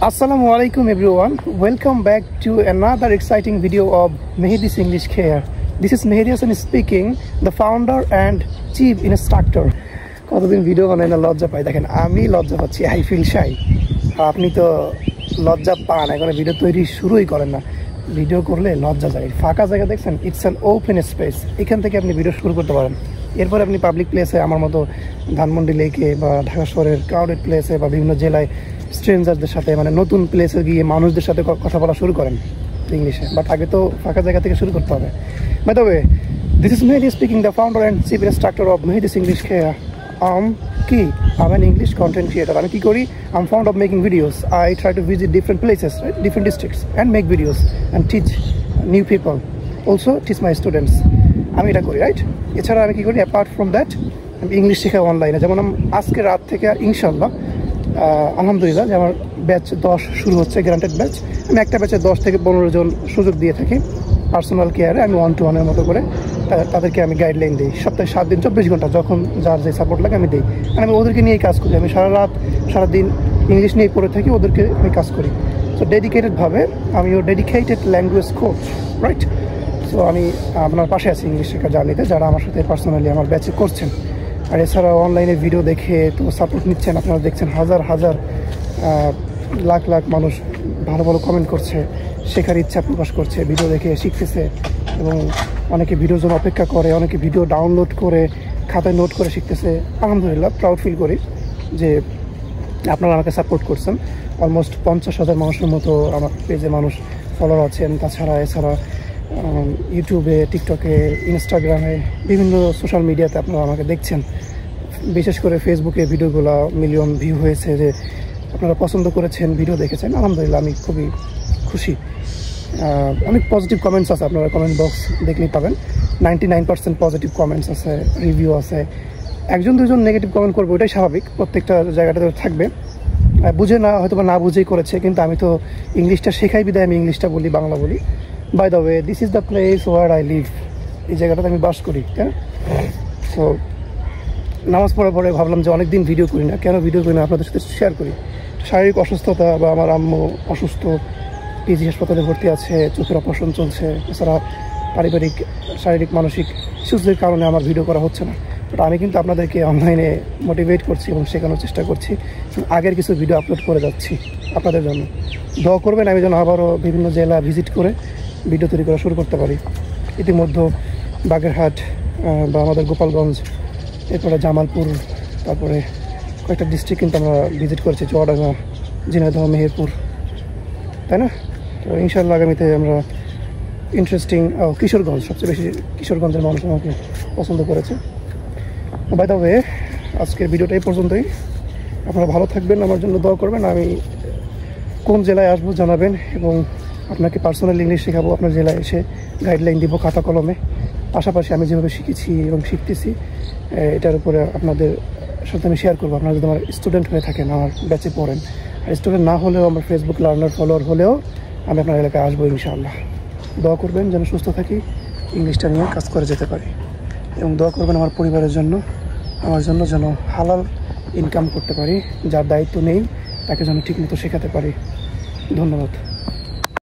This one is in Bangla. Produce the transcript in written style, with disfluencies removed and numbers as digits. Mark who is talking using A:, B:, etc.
A: Assalamu alaikum everyone. Welcome back to another exciting video of Mehdi's English Care. This is Mehdi Hassan speaking, the founder and chief instructor. কতদিন ভিডিও বানাই না, লজ্জা পাই। দেখেন আমি লজ্জা পাচ্ছি, আই ফিল শাই। আপনি তো লজ্জা পান, এখন ভিডিও তৈরি শুরুই করেন না। ভিডিও করলে লজ্জা যায়। ফাঁকা জায়গা দেখছেন, ইটস অ্যান ওপেন স্পেস, এখান থেকে আপনি ভিডিও শুরু করতে পারেন। এরপরে আপনি পাবলিক প্লেসে আমার মতো ধানমন্ডি লেকে বা ঢাকা শহরের ক্রাউডেড প্লেসে বা বিভিন্ন জেলায় স্ট্রেঞ্জারদের সাথে, মানে নতুন প্লেসে গিয়ে মানুষদের সাথে কথা বলা শুরু করেন ইংলিশে। বাট আগে তো ফাঁকা জায়গা থেকে শুরু করতে হবে। By the way, this is Mehdi speaking, the founder and chief instructor of Mehdi's English Care. I'm an English content creator. আমি কি করি? I'm fond of making videos. I try to visit different places, right? Different districts and make videos and teach new people. Also teach my students. আমি এটা করি, রাইট? এছাড়া আমি কি করি? অ্যাপার্ট ফ্রম দ্যাট আমি ইংলিশ শেখাই অনলাইনে। যেমন আজকে রাত থেকে ইনশাল্লাহ আলহামদুলিল্লাহ যে আমার ব্যাচ 10 শুরু হচ্ছে, গ্যারান্টেড ব্যাচ। আমি একটা ব্যাচে 10 থেকে 15 জন সুযোগ দিয়ে থাকি পার্সোনাল কেয়ারে। আমি 1-to-1-এর মতো করে তাদেরকে আমি গাইডলাইন দিই। সপ্তাহে 7 দিন 24 ঘন্টা যখন যার যে সাপোর্ট লাগে আমি দিই। আর আমি ওদেরকে নিয়েই কাজ করি। আমি সারাদিন ইংলিশ নিয়েই পড়ে থাকি, ওদেরকে আমি কাজ করি। সো ডেডিকেটেডভাবে আমিও dedicated language coach, right? So আমি আপনার পাশে আছি ইংলিশ শেখার জার্নিতে, যারা আমার সাথে পার্সোনালি আমার ব্যাচে করছেন। আর এছাড়াও অনলাইনে ভিডিও দেখে তো সাপোর্ট নিচ্ছেন, আপনারা দেখছেন হাজার হাজার লাখ লাখ মানুষ ভালো ভালো কমেন্ট করছে, শেখার ইচ্ছা প্রকাশ করছে, ভিডিও দেখে শিখতেছে। এবং অনেকে ভিডিওর জন্য অপেক্ষা করে, অনেকে ভিডিও ডাউনলোড করে খাতায় নোট করে শিখতেছে। আলহামদুলিল্লাহ প্রাউড ফিল করি যে আপনারা আমাকে সাপোর্ট করছেন। অলমোস্ট 50,000 মানুষের মতো আমার পেজে মানুষ ফলোয়ার আছেন। এছাড়া ইউটিউবে, টিকটকে, ইনস্টাগ্রামে, বিভিন্ন সোশ্যাল মিডিয়াতে আপনারা আমাকে দেখছেন। বিশেষ করে ফেসবুকে ভিডিওগুলো মিলিয়ন ভিউ হয়েছে, যে আপনারা পছন্দ করেছেন, ভিডিও দেখেছেন। আলহামদুলিল্লাহ আমি খুবই খুশি। অনেক পজিটিভ কমেন্টস আছে, আপনারা কমেন্ট বক্স দেখলেই পাবেন। 99% পজিটিভ কমেন্টস আছে, রিভিউ আছে। 1-2জন নেগেটিভ কমেন্ট করবে, ওটাই স্বাভাবিক, প্রত্যেকটা জায়গাটাতে থাকবে। বুঝে না, হয়তো বা না বুঝেই করেছে, কিন্তু আমি তো ইংলিশটা শেখাই বিদায় আমি ইংলিশটা বলি, বাংলা বলি। By the way, this is the place where I live. এই জায়গাটাতে আমি বাস করি, তাই না? সো নামাজ পড়ার পরে ভাবলাম যে অনেকদিন ভিডিও করি না, কেন ভিডিও করি না, আপনাদের সাথে শেয়ার করি। শারীরিক অসুস্থতা বা আমার আম্মু অসুস্থ, পিজি হাসপাতালে ভর্তি আছে, চোখের অপারেশন চলছে। এছাড়া পারিবারিক, শারীরিক, মানসিক ইস্যুসের কারণে আমার ভিডিও করা হচ্ছে না। বাট আমি কিন্তু আপনাদেরকে অনলাইনে মোটিভেট করছি এবং শেখানোর চেষ্টা করছি। আগের কিছু ভিডিও আপলোড করে যাচ্ছি আপনাদের জন্য। দোয়া করবেন আমি যেন আবারও বিভিন্ন জেলা ভিজিট করে ভিডিও তৈরি করা শুরু করতে পারি। ইতিমধ্যে বাগেরহাট বা আমাদের গোপালগঞ্জ, এরপরে জামালপুর, তারপরে কয়েকটা ডিস্ট্রিক্ট কিন্তু আমরা ভিজিট করেছি, চুয়াডাঙ্গা, ঝিনাইদহ, মেহেরপুর, তাই না? তো ইনশাআল্লাহ আগামীতে আমরা ইন্টারেস্টিং কিশোরগঞ্জ, সবচেয়ে বেশি কিশোরগঞ্জের মানুষ আমাকে পছন্দ করেছে। বাই দ্য ওয়ে, আজকের ভিডিওটা এই পর্যন্তই। আপনারা ভালো থাকবেন, আমার জন্য দোয়া করবেন। আমি কোন জেলায় আসবো জানাবেন, এবং আপনাকে পার্সোনাল ইংলিশ শেখাবো, আপনার জেলায় এসে গাইডলাইন দিব খাতা কলমে। পাশাপাশি আমি যেভাবে শিখেছি এবং শিখতেছি, এটার উপরে আপনাদের সাথে আমি শেয়ার করবো। আপনারা যদি আমার স্টুডেন্ট হয়ে থাকেন, আমার ব্যাচে পড়েন, আর স্টুডেন্ট না হলেও আমার ফেসবুক লার্নার ফলোয়ার হলেও আমি আপনার এলাকায় আসবো ইনশাআল্লাহ। দোয়া করবেন যেন সুস্থ থাকি, ইংলিশটা নিয়ে কাজ করে যেতে পারি, এবং দোয়া করবেন আমার পরিবারের জন্য, আমার জন্য যেন হালাল ইনকাম করতে পারি। যার দায়িত্ব নেই তাকে যেন ঠিকমতো শেখাতে পারি। ধন্যবাদ।